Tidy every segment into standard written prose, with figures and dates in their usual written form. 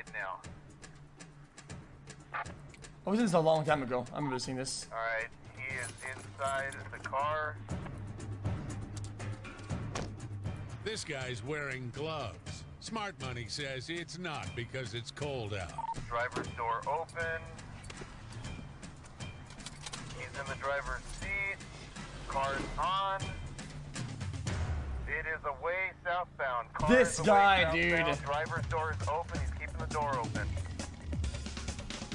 inside now. Oh, this is a long time ago. I remember seeing this. Alright, he is inside the car. This guy's wearing gloves. Smart Money says it's not because it's cold out. Driver's door open. He's in the driver's seat. Car's on. It is away southbound. Car This is guy, away dude. southbound. Driver's door is open. He's keeping the door open.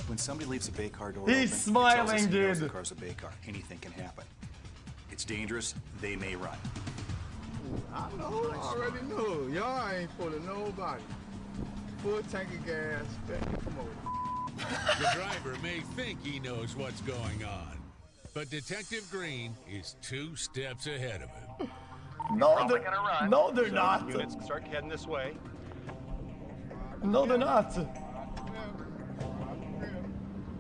When somebody leaves a bay car door He's open, it smiling, tells us he knows dude. the car's a bay car. Anything can happen. It's dangerous. They may run. I know, I already knew. Y'all ain't fooling nobody. Full tank of gas, come on. The driver may think he knows what's going on, but Detective Green is 2 steps ahead of him. No, Probably gonna run. no, they're not. Units start heading this way. No, they're not.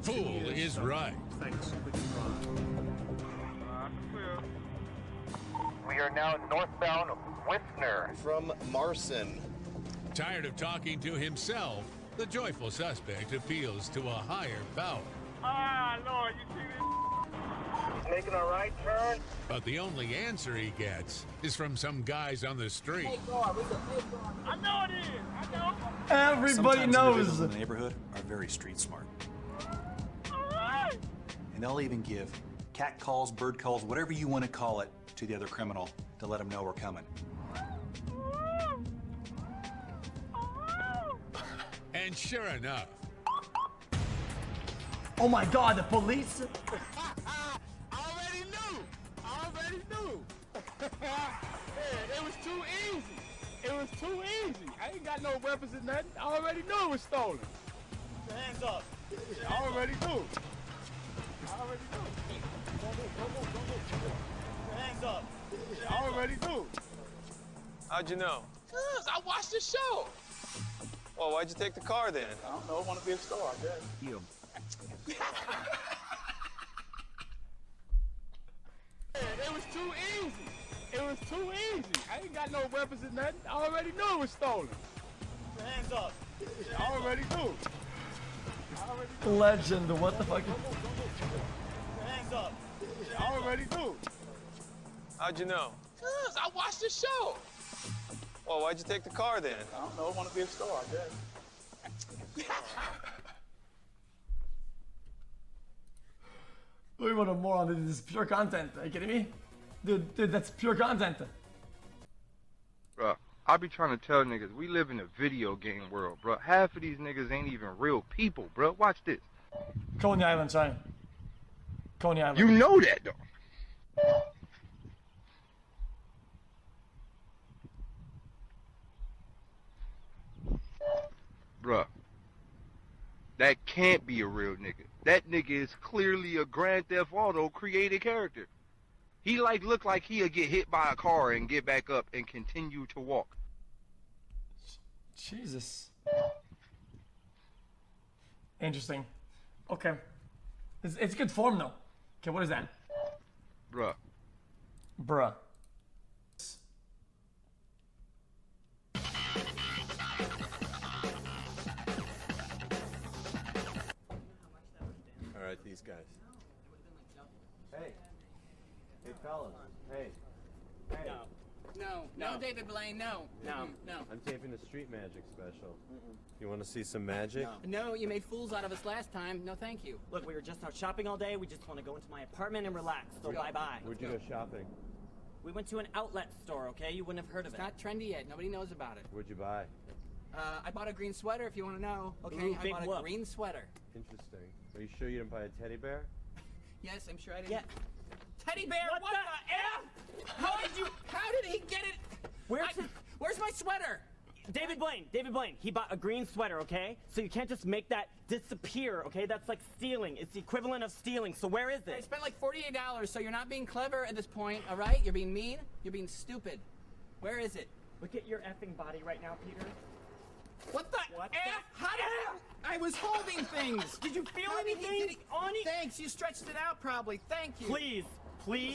Fool is right. We are now northbound Whistler. From Marson. Tired of talking to himself, the joyful suspect appeals to a higher power. Ah, Lord, you see this? He's making a right turn. But the only answer he gets is from some guys on the street. I know it is. I know. Everybody Sometimes knows. individuals in the neighborhood are very street smart. And they'll even give cat calls, bird calls, whatever you want to call it, to the other criminal to let them know we're coming. And sure enough, Oh my God, the police. I already knew. It was too easy. I ain't got no weapons or nothing. I already knew it was stolen. Hands up. I already knew. Hands up. I already knew. How'd you know? Cause I watched the show. Well, why'd you take the car then? I don't know. I want to be a star, I guess. It was too easy. I ain't got no weapons or nothing. I already knew it was stolen. Hands up. I already knew. Legend. What the fuck? Hands up. I already knew. How'd you know? Cause I watched the show. Well, why'd you take the car then? I don't know. I want to be a star, I guess. Wait, what a moron. This is pure content. Are you kidding me? Dude, that's pure content. Bruh, I be trying to tell niggas, we live in a video game world, bruh. Half of these niggas ain't even real people, bruh. Watch this. Coney Island, sorry. Coney Island. You know that, though. Bruh. That can't be a real nigga. That nigga is clearly a Grand Theft Auto created character. He look like he'll get hit by a car and get back up and continue to walk. Jesus. Interesting. Okay. It's good form though. Okay, what is that? Bruh. Bruh. All right, these guys. Hey. Hey, fellas. Hey. Hey. No, David Blaine, no. I'm taping the Street Magic special. You want to see some magic? No, you made fools out of us last time. No, thank you. Look, we were just out shopping all day. We just want to go into my apartment and relax. So bye-bye. Where'd you go shopping? We went to an outlet store, okay? You wouldn't have heard of It's it. not trendy yet. Nobody knows about it. What'd you buy? I bought a green sweater, if you want to know. Okay, Ooh, I big bought a whoop. green sweater. Interesting. Are you sure you didn't buy a teddy bear? Yes, I'm sure I didn't. Yeah. Teddy bear, what the F? How did he get it? Where's my sweater? David Blaine, he bought a green sweater, okay? So you can't just make that disappear, okay? That's like stealing. It's the equivalent of stealing. So where is I it? spent like $48, so you're not being clever at this point, all right? You're being mean. You're being stupid. Where is it? Look at your effing body right now, Peter. What the What F? the How did I was holding things. Did you feel How did he anything get it? on it? Thanks, you stretched it out probably. Thank you. Please,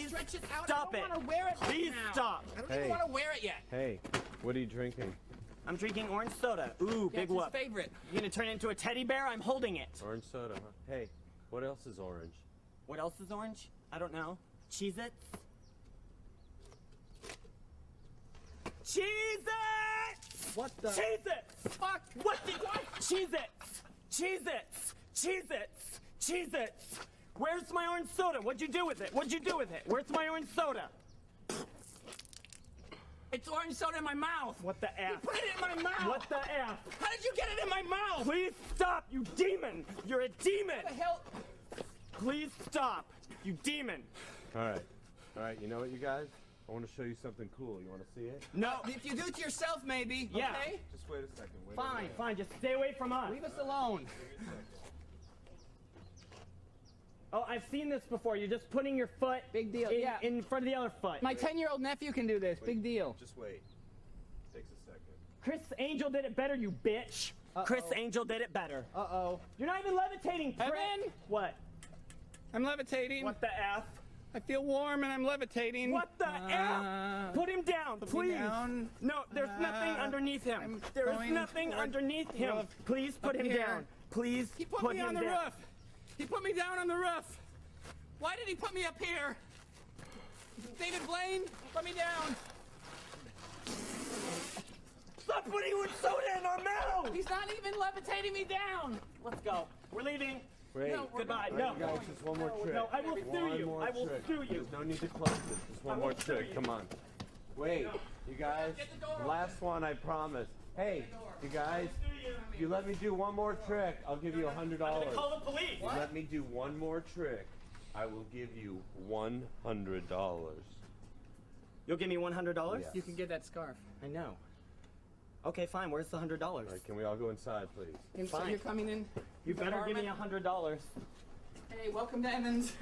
Stretch it out. stop I it. don't want to wear it right Please now. stop. I don't Hey. even want to wear it yet. Hey, what are you drinking? I'm drinking orange soda. Ooh, big His whoop. favorite. You gonna turn it into a teddy bear? I'm holding it. Orange soda, huh? Hey, what else is orange? What else is orange? I don't know. Cheez-Its? Cheez-Its! What the? Cheez-Its! Fuck! What did I? Cheez-Its! Cheez-Its! Cheez-Its! Cheez-Its! Where's my orange soda? What'd you do with it? What'd you do with it? Where's my orange soda? It's orange soda in my mouth. What the F? You put it in my mouth. What the F? How did you get it in my mouth? Please stop, you demon! You're a demon! What the hell? Please stop, you demon! All right, you know what, you guys? I want to show you something cool. You want to see it? No. If you do it to yourself, maybe. Yeah. Okay? Just wait a second. Wait Fine, fine, just stay away from us. Leave us alone. Oh, I've seen this before. You're just putting your foot Big deal, in, yeah. in front of the other foot. My 10-year-old nephew can do this. Big deal. Just wait. Takes a second. Chris Angel did it better, you bitch. Chris Angel did it better. Uh-oh. You're not even levitating, prick. Evan? What? I'm levitating. What the F? I feel warm and I'm levitating. What the F? Put him down, me please. down. No, there's nothing underneath him. There is going nothing toward underneath the him. roof. Please put Up him here. down. Please He put me him on the down. roof. He put me down on the roof. Why did he put me up here? David Blaine, put me down. Stop putting orange soda in our mouth! He's not even levitating me down. Let's go. We're leaving. Wait. No, Goodbye. All No. right, you guys, just one more trick. No, I will sue you. more I will trick. sue you. There's no need to close this. Just one I more will sue trick. you. Come on. Wait, you guys. Get the door open. Last one, I promise. Hey, you guys. If you let me do one more trick, I'll give you $100. I'm gonna call the police. If you let me do one more trick, I will give you $100. You'll give me $100? Yes. You can get that scarf. I know. Okay, fine. Where's the $100? All right, can we all go inside, please? And so Fine. you're coming in. You better give me apartment? $100. Hey, welcome to Evans.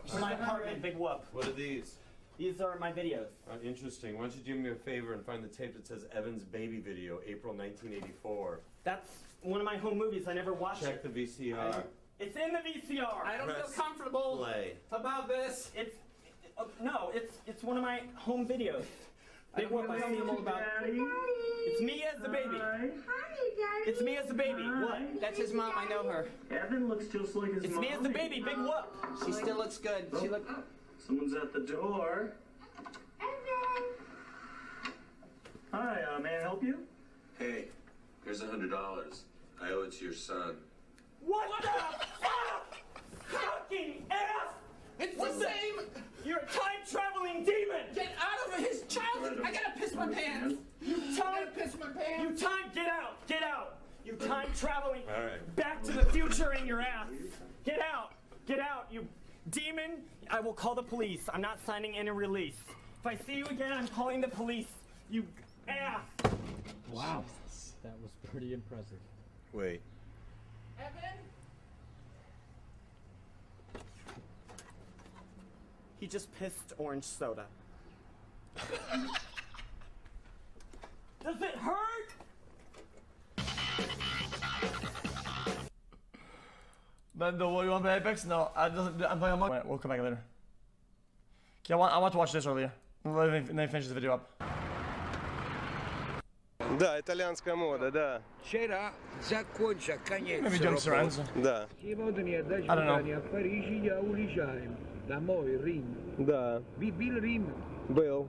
For my apartment, big whoop. What are these? These are my videos. Interesting. Why don't you do me a favor and find the tape that says Evan's Baby Video, April 1984. That's one of my home movies. I never watched Check it. the VCR. It's in the VCR. I don't Press feel comfortable play. about this. No, it's one of my home videos. Big whoop. I see them all about. It's me as the baby. Hi, Daddy. It's me as the baby. What? That's his mom. I know her. Evan looks just like his It's mom. me as the baby. Big whoop. She still looks good. She look. Someone's at the door. Evan! Hi, may I help you? Hey, here's $100. I owe it to your son. What the fuck? Fucking F! It's What the the- same. You're a time-traveling demon! Get out of his childhood. I gotta piss my pants. You I time, gotta piss my pants. you time, get out, get out! You time-traveling All right. back to the future in your ass! Get out, you demon! I will call the police. I'm not signing any release. If I see you again, I'm calling the police. You ass! Wow. That was pretty impressive. Wait. Evan. He just pissed orange soda. Does it hurt? But you want to play Apex? No, I'm playing on Wait, we'll come back later. Okay, I want to watch this earlier. Then finish the video up. Да, итальянская мода, да. C'era законча, конец. Maybe doing Sarenzo. Да. Сегодня до I don't know. свидания. В Париже я уезжаем. Домой, Рим. Да. Был Рим. Был.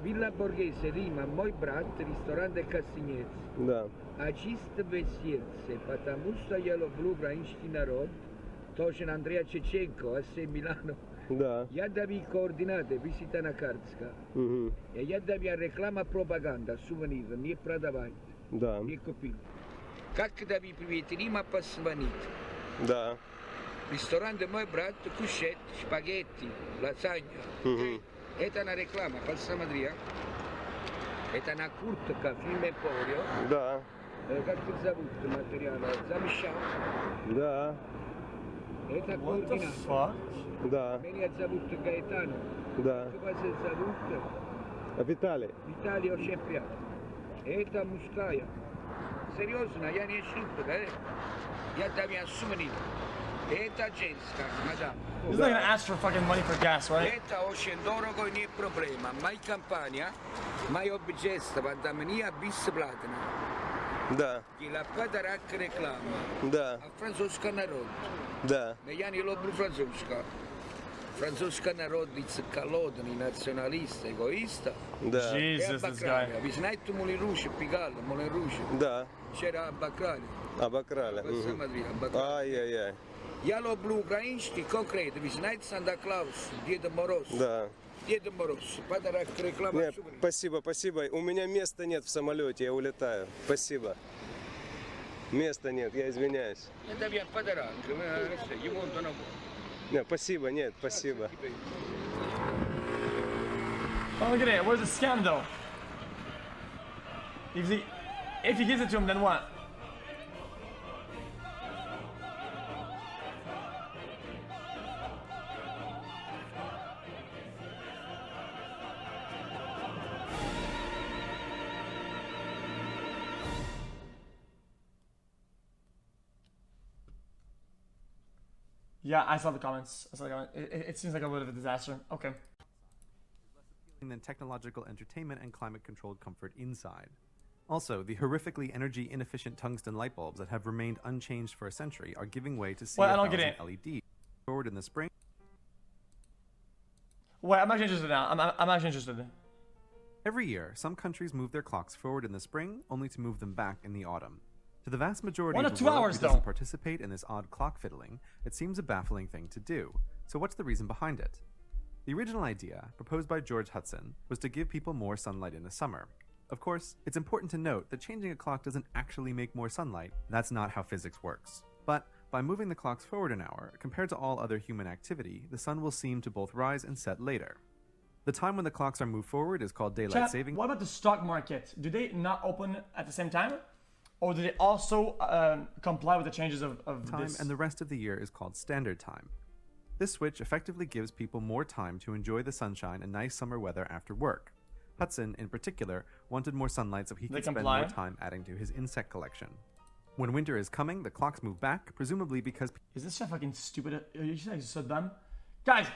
Вилла Боргесе, Рима. Мой брат, ресторан Кассинец. Да. А чистое сердце, потому что я люблю украинский народ. Точно Андрея Чеченко, АС Милано. Да. Я даю координаты, висита на карточка. Угу. Я даю реклама, пропаганда, сувенир, не продавать. Да. Не купить. Как даю привет, Рима позвонить. Да. Ресторан мой брат, кушет, спагетти, лазанья. Угу. Это на реклама, посмотри. Это на куртка, фильм Эмпорио. Да. Как ты зовут материал? Замешал. Да. Это What the координаты. fuck? Да. Меня зовут Гаэтано. Да. Как вас зовут? Виталий. Виталий, очень приятно. Это мужская. Серьезно, я не шутка, да? Я дам я сувенир. Eta ženska, madame. He's not gonna ask for fucking money for gas, right? Eta ošendorogo nije problema. Maj kampanja, maj objeesta, vandamenija bis platina. Да, И la подарок реклама. да, А французский народ. да. Я не люблю французского. Французский народ голодный, националист, эгоист. Да. Jesus, this guy. Ви знаете Мулин Руж, Пигал, Мулин Руж? Да. C'era Бакрали. Обокрали. Мгм. Ай-яй-яй. Я люблю украинский конкретно. Ви знаете Санта-Клаус, Деда Мороз? Да. Деда Мороз, подарок реклама. Нет, спасибо, спасибо. У меня места нет в самолете, я улетаю. Спасибо. Места нет, я извиняюсь. Это я подарок. Ему он доногу. Нет, спасибо, нет, спасибо. Oh, look at it. Where's the scam though? If he gives it to him, then what? Yeah, I saw the comments. It seems like a bit of a disaster. Okay. Than technological entertainment and climate-controlled comfort inside. Also, the horrifically energy-inefficient tungsten light bulbs that have remained unchanged for a century are giving way to Well, I don't get CFLs it. and LEDs. Forward in the spring. Wait, I'm actually interested now. I'm actually interested. Every year, some countries move their clocks forward in the spring, only to move them back in the autumn. To the vast majority 1 of or the 2 world hours, who doesn't though. participate in this odd clock fiddling, it seems a baffling thing to do. So what's the reason behind it? The original idea, proposed by George Hudson, was to give people more sunlight in the summer. Of course, it's important to note that changing a clock doesn't actually make more sunlight. That's not how physics works. But by moving the clocks forward an hour, compared to all other human activity, the sun will seem to both rise and set later. The time when the clocks are moved forward is called daylight Chat, saving. what about the stock market? Do they not open at the same time? Or do they also comply with the changes of time, this? and the rest of the year is called standard time. This switch effectively gives people more time to enjoy the sunshine and nice summer weather after work. Hudson, in particular, wanted more sunlight so he could spend more time adding to his insect collection. When winter is coming, the clocks move back, presumably because... Is this shit fucking stupid? You guys so dumb? Guys,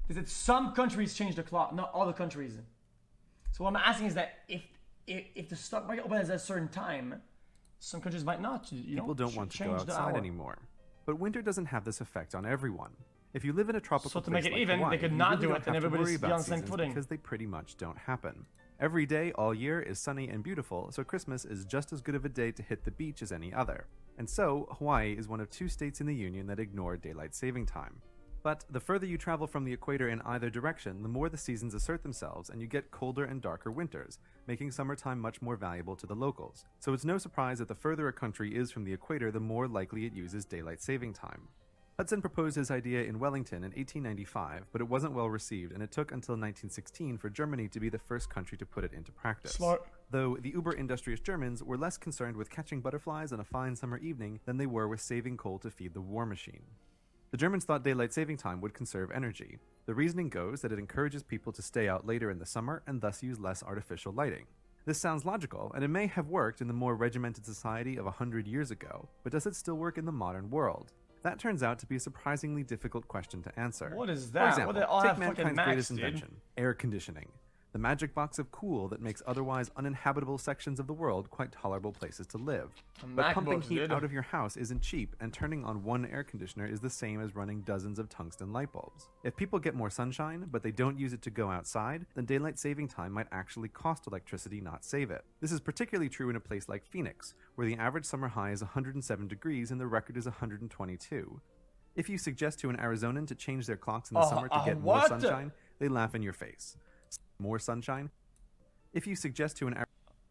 is it some countries change the clock, not all the countries? So what I'm asking is that if the stock market opens at a certain time, some countries might not. People don't want to go outside anymore. But winter doesn't have this effect on everyone. If you live in a tropical So to place make it like even, Hawaii, they could you not really do don't it and have to everybody's worry be about on the same seasons footing. because they pretty much don't happen. Every day, all year, is sunny and beautiful, so Christmas is just as good of a day to hit the beach as any other. And so, Hawaii is one of 2 states in the Union that ignore daylight saving time. But the further you travel from the equator in either direction, the more the seasons assert themselves and you get colder and darker winters, making summertime much more valuable to the locals. So it's no surprise that the further a country is from the equator, the more likely it uses daylight saving time. Hudson proposed his idea in Wellington in 1895, but it wasn't well received, and it took until 1916 for Germany to be the first country to put it into practice. Smart. Though the uber-industrious Germans were less concerned with catching butterflies on a fine summer evening than they were with saving coal to feed the war machine. The Germans thought daylight saving time would conserve energy. The reasoning goes that it encourages people to stay out later in the summer and thus use less artificial lighting. This sounds logical, and it may have worked in the more regimented society of 100 years ago, but does it still work in the modern world? That turns out to be a surprisingly difficult question to answer. What is For that? example, What they all take have fucking mankind's Macs, greatest dude. invention, air conditioning. The magic box of cool that makes otherwise uninhabitable sections of the world quite tolerable places to live. But pumping MacBooks, heat dude. out of your house isn't cheap, and turning on one air conditioner is the same as running dozens of tungsten light bulbs. If people get more sunshine, but they don't use it to go outside, then daylight saving time might actually cost electricity, not save it. This is particularly true in a place like Phoenix, where the average summer high is 107 degrees and the record is 122. If you suggest to an Arizonan to change their clocks in the summer to get more what? sunshine, they laugh in your face. More sunshine? If you suggest to an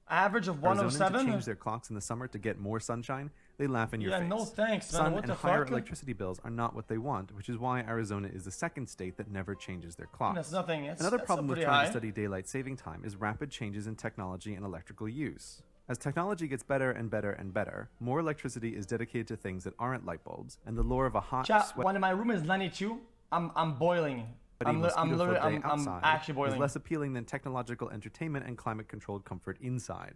Average of Arizonan 107? to change their clocks in the summer to get more sunshine, they laugh in your Yeah, face. no thanks, man. Sun What and the higher fuck? electricity bills are not what they want, which is why Arizona is the second state that never changes their clocks. That's nothing. Another That's problem with pretty trying high. to study daylight saving time is rapid changes in technology and electrical use. As technology gets better and better and better, more electricity is dedicated to things that aren't light bulbs, and the lure of a hot, Chat, when my room is 92, I'm boiling. I'm actually is boiling. less appealing than technological entertainment and climate-controlled comfort inside.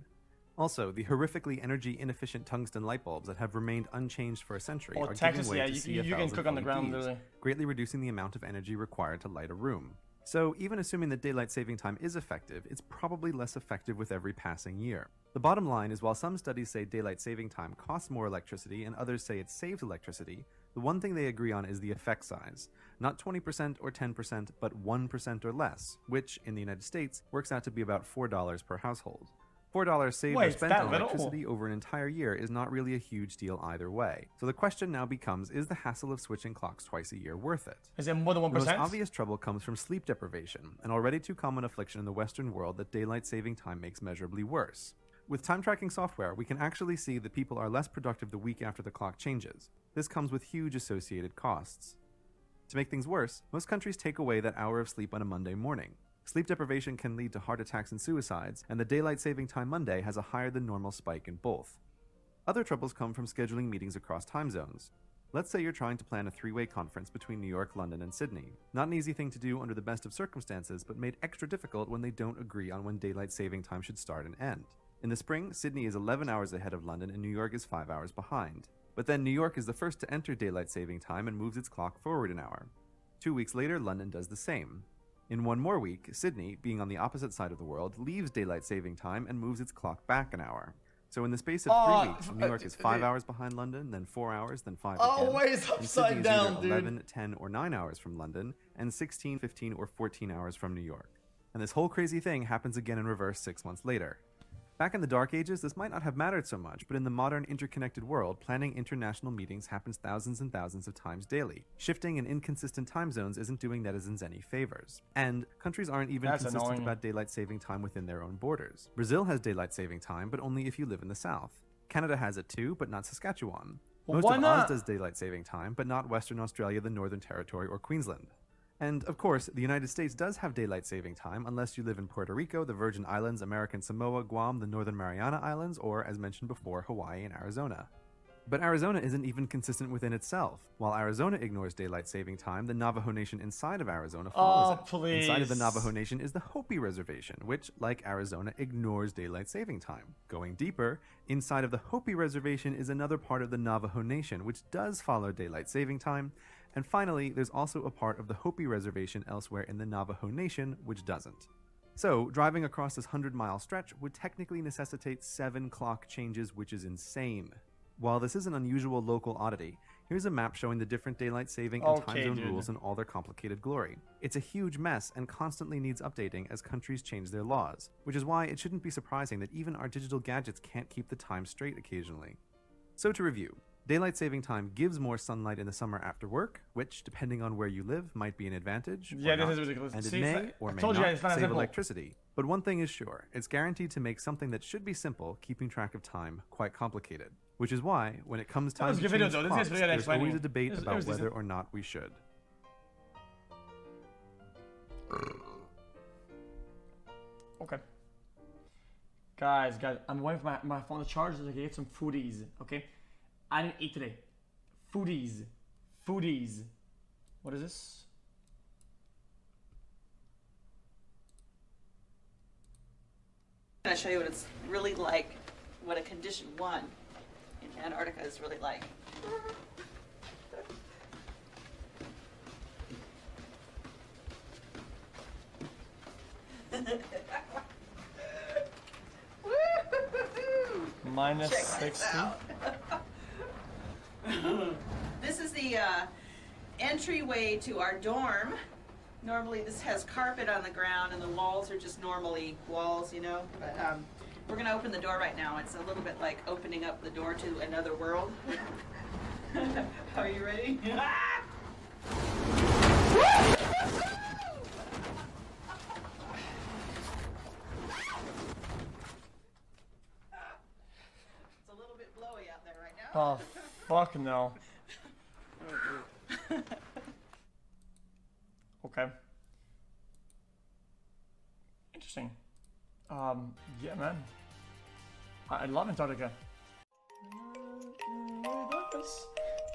Also, the horrifically energy inefficient tungsten light bulbs that have remained unchanged for a century Oh, are Texas, giving way yeah, to you can CFLs cook and on the ground, LEDs, literally. greatly reducing the amount of energy required to light a room. So, even assuming that daylight saving time is effective, it's probably less effective with every passing year. The bottom line is, while some studies say daylight saving time costs more electricity and others say it saves electricity, the one thing they agree on is the effect size. Not 20% or 10%, but 1% or less, which, in the United States, works out to be about $4 per household. $4 saved or spent on electricity over an entire year is not really a huge deal either way. So the question now becomes, is the hassle of switching clocks twice a year worth it? Is it more than 1%? The most obvious trouble comes from sleep deprivation, an already too common affliction in the Western world that daylight saving time makes measurably worse. With time tracking software, we can actually see that people are less productive the week after the clock changes. This comes with huge associated costs. To make things worse, most countries take away that hour of sleep on a Monday morning. Sleep deprivation can lead to heart attacks and suicides, and the daylight saving time Monday has a higher than normal spike in both. Other troubles come from scheduling meetings across time zones. Let's say you're trying to plan a three-way conference between New York, London, and Sydney. Not an easy thing to do under the best of circumstances, but made extra difficult when they don't agree on when daylight saving time should start and end. In the spring, Sydney is 11 hours ahead of London and New York is 5 hours behind. But then New York is the first to enter daylight saving time and moves its clock forward an hour. 2 weeks later, London does the same. In one more week, Sydney, being on the opposite side of the world, leaves daylight saving time and moves its clock back an hour. So in the space of 3 weeks, New York is 5 hours behind London, then 4 hours, then 5 again. Always and upside Sydney is down, either dude. 11, 10, or 9 hours from London, and 16, 15, or 14 hours from New York. And this whole crazy thing happens again in reverse 6 months later. Back in the Dark Ages, this might not have mattered so much, but in the modern interconnected world, planning international meetings happens thousands and thousands of times daily. Shifting and inconsistent time zones isn't doing netizens any favors. And countries aren't even consistent annoying. about daylight saving time within their own borders. Brazil has daylight saving time, but only if you live in the south. Canada has it too, but not Saskatchewan. Well, Most why of not? Oz does daylight saving time, but not Western Australia, the Northern Territory, or Queensland. And, of course, the United States does have daylight saving time unless you live in Puerto Rico, the Virgin Islands, American Samoa, Guam, the Northern Mariana Islands, or, as mentioned before, Hawaii and Arizona. But Arizona isn't even consistent within itself. While Arizona ignores daylight saving time, the Navajo Nation inside of Arizona follows it. please. Inside of the Navajo Nation is the Hopi Reservation, which, like Arizona, ignores daylight saving time. Going deeper, inside of the Hopi Reservation is another part of the Navajo Nation, which does follow daylight saving time. And finally, there's also a part of the Hopi Reservation elsewhere in the Navajo Nation which doesn't. So, driving across this 100-mile stretch would technically necessitate 7 clock changes, which is insane. While this is an unusual local oddity, here's a map showing the different daylight saving and time zone rules in all their complicated glory. It's a huge mess and constantly needs updating as countries change their laws, which is why it shouldn't be surprising that even our digital gadgets can't keep the time straight occasionally. So to review, daylight saving time gives more sunlight in the summer after work, which, depending on where you live, might be an advantage. Yeah, or this not, is ridiculous. And it See, may or may told you not guys, it's not save simple. electricity. But one thing is sure, it's guaranteed to make something that should be simple, keeping track of time, quite complicated. Which is why, when it comes time was to a good video, change though. This clocks, is really there's explaining always a it. debate It about was whether decent. or not we should. Okay. Guys, I'm waiting for my phone to charge so I can get some foodies, okay? I didn't eat today. Foodies. Foodies. What is this? I'm going to show you what it's really like, what a condition 1 in Antarctica is really like. Minus Check 60. This is the entryway to our dorm. Normally this has carpet on the ground and the walls are just normally walls, you know. But we're going to open the door right now. It's a little bit like opening up the door to another world. Are you ready? It's a little bit blowy out there right now. Oh, fuck no. Okay. Interesting. Yeah, man. I love Antarctica.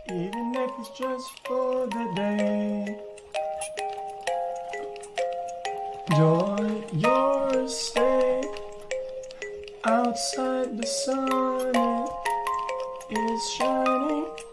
Even if it's just for the day. Enjoy your stay. I'll Outside the sun is shining.